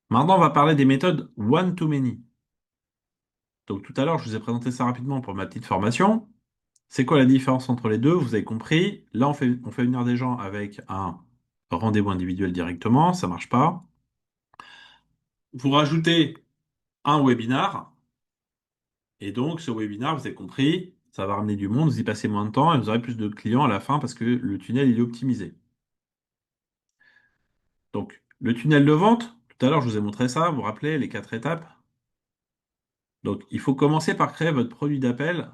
Maintenant, on va parler des méthodes one-to-many. Donc tout à l'heure, je vous ai présenté ça rapidement pour ma petite formation. C'est quoi la différence entre les deux? Vous avez compris. Là, on fait venir des gens avec un rendez-vous individuel directement. Ça marche pas. Vous rajoutez un webinar. Et donc, ce webinar, vous avez compris, ça va ramener du monde. Vous y passez moins de temps et vous aurez plus de clients à la fin parce que le tunnel, il est optimisé. Donc, le tunnel de vente, tout à l'heure, je vous ai montré ça. Vous vous rappelez les 4 étapes? Donc, il faut commencer par créer votre produit d'appel.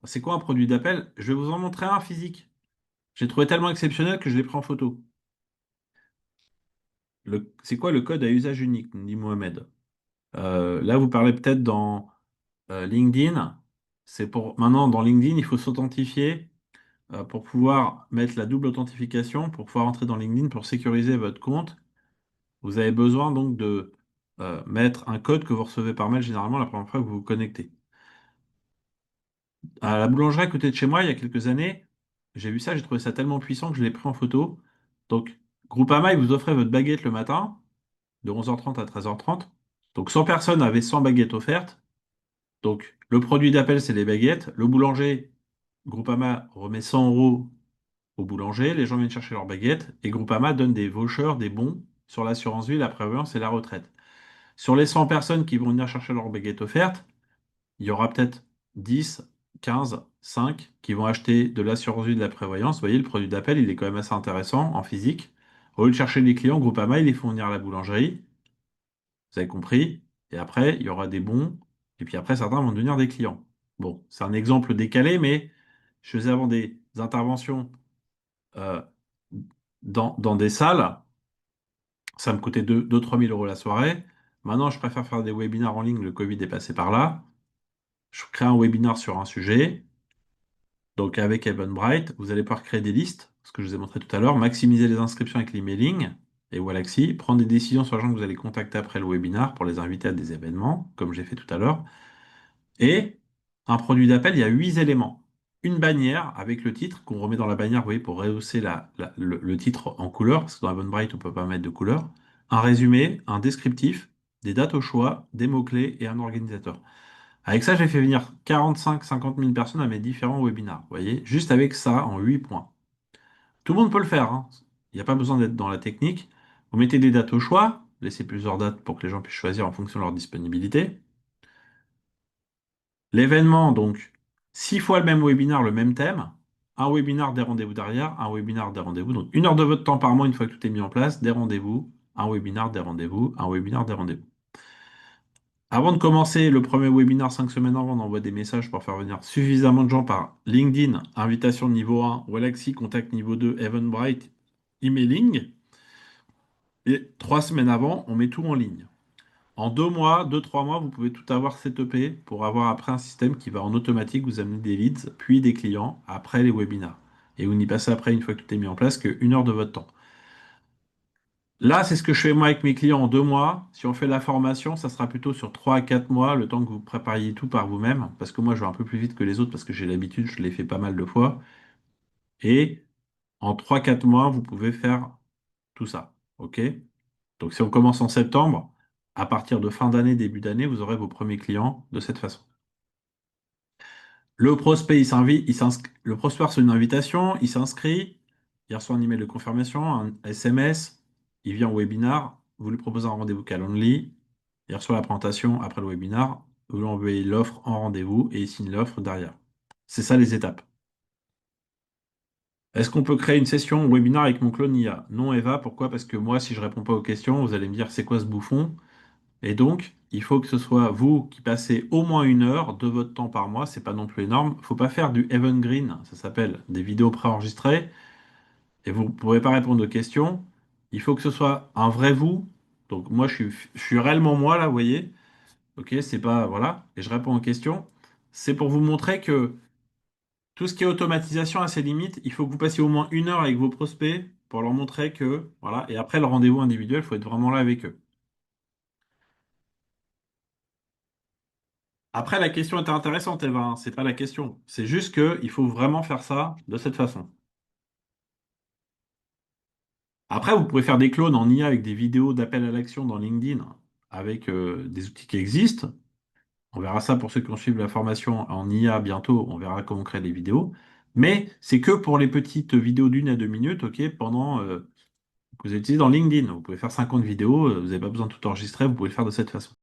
C'est quoi un produit d'appel? Je vais vous en montrer un physique. J'ai trouvé tellement exceptionnel que je l'ai pris en photo. C'est quoi le code à usage unique, nous dit Mohamed. Là, vous parlez peut-être dans LinkedIn. C'est pour maintenant dans LinkedIn, il faut s'authentifier pour pouvoir mettre la double authentification, pour pouvoir entrer dans LinkedIn, pour sécuriser votre compte. Vous avez besoin donc de mettre un code que vous recevez par mail généralement la première fois que vous vous connectez. À la boulangerie à côté de chez moi, il y a quelques années, j'ai vu ça, j'ai trouvé ça tellement puissant que je l'ai pris en photo. Donc, Groupama, il vous offrait votre baguette le matin, de 11h30 à 13h30. Donc, 100 personnes avaient 100 baguettes offertes. Donc, le produit d'appel, c'est les baguettes. Le boulanger, Groupama remet 100 euros au boulanger. Les gens viennent chercher leurs baguettes. Et Groupama donne des vouchers, des bons sur l'assurance vie, la prévoyance et la retraite. Sur les 100 personnes qui vont venir chercher leurs baguettes offertes, il y aura peut-être 10, 15, 5 qui vont acheter de l'assurance vie de la prévoyance. Vous voyez, le produit d'appel, il est quand même assez intéressant en physique. Au lieu de chercher des clients, Groupama, ils les font venir à la boulangerie. Vous avez compris? Et après, il y aura des bons. Et puis après, certains vont devenir des clients. Bon, c'est un exemple décalé, mais je faisais avant des interventions euh, dans des salles. Ça me coûtait 2 3 000 euros la soirée. Maintenant, je préfère faire des webinaires en ligne. Le Covid est passé par là. Je crée un webinar sur un sujet. Donc avec Eventbrite, vous allez pouvoir créer des listes, ce que je vous ai montré tout à l'heure, maximiser les inscriptions avec l'emailing et Wallaxy, prendre des décisions sur les gens que vous allez contacter après le webinar pour les inviter à des événements, comme j'ai fait tout à l'heure. Et un produit d'appel, il y a 8 éléments. Une bannière avec le titre qu'on remet dans la bannière, vous voyez, pour rehausser le titre en couleur, parce que dans Eventbrite, on ne peut pas mettre de couleur. Un résumé, un descriptif, des dates au choix, des mots-clés et un organisateur. Avec ça, j'ai fait venir 45-50 000 personnes à mes différents webinars. Vous voyez, juste avec ça, en 8 points. Tout le monde peut le faire, hein. Il n'y a pas besoin d'être dans la technique. Vous mettez des dates au choix, laissez plusieurs dates pour que les gens puissent choisir en fonction de leur disponibilité. L'événement, donc, 6 fois le même webinar, le même thème. Un webinar, des rendez-vous derrière, un webinar, des rendez-vous. Donc, 1 heure de votre temps par mois, une fois que tout est mis en place, des rendez-vous, un webinar, des rendez-vous, un webinar, des rendez-vous. Avant de commencer le premier webinaire 5 semaines avant, on envoie des messages pour faire venir suffisamment de gens par LinkedIn, invitation niveau 1, Wallaxy, contact niveau 2, Eventbrite, emailing. Et 3 semaines avant, on met tout en ligne. En 2 mois, 2 3 mois, vous pouvez tout avoir setupé pour avoir après un système qui va en automatique vous amener des leads, puis des clients après les webinars. Et vous n'y passez après, une fois que tout est mis en place, que 1 heure de votre temps. Là, c'est ce que je fais moi avec mes clients en 2 mois. Si on fait la formation, ça sera plutôt sur 3 à 4 mois, le temps que vous prépariez tout par vous-même. Parce que moi, je vais un peu plus vite que les autres parce que j'ai l'habitude, je l'ai fait pas mal de fois. Et en 3 4 mois, vous pouvez faire tout ça. OK? Donc, si on commence en septembre, à partir de fin d'année, début d'année, vous aurez vos premiers clients de cette façon. Le prospect, le prospect reçoit une invitation, il s'inscrit, il reçoit un email de confirmation, un SMS, il vient au webinar, vous lui proposez un rendez-vous Calendly, il reçoit la présentation après le webinar, vous lui envoyez l'offre en rendez-vous et il signe l'offre derrière. C'est ça les étapes. Est-ce qu'on peut créer une session webinar avec mon clone IA? Non, Eva, pourquoi? Parce que moi, si je réponds pas aux questions, vous allez me dire c'est quoi ce bouffon? Et donc, il faut que ce soit vous qui passez au moins 1 heure de votre temps par mois. C'est pas non plus énorme. Faut pas faire du evergreen, ça s'appelle des vidéos préenregistrées. Et vous ne pourrez pas répondre aux questions. Il faut que ce soit un vrai vous. Donc moi, je suis réellement moi là, vous voyez. Ok, c'est pas voilà. Et je réponds aux questions. C'est pour vous montrer que tout ce qui est automatisation a ses limites. Il faut que vous passiez au moins 1 heure avec vos prospects pour leur montrer que voilà. Et après le rendez-vous individuel, il faut être vraiment là avec eux. Après, la question était intéressante, Eva, hein. C'est pas la question. C'est juste que il faut vraiment faire ça de cette façon. Après, vous pouvez faire des clones en IA avec des vidéos d'appel à l'action dans LinkedIn avec des outils qui existent. On verra ça pour ceux qui ont suivi la formation en IA bientôt. On verra comment créer des vidéos. Mais c'est que pour les petites vidéos d'1 à 2 minutes, ok, que vous utilisez dans LinkedIn. Vous pouvez faire 50 vidéos, vous n'avez pas besoin de tout enregistrer, vous pouvez le faire de cette façon.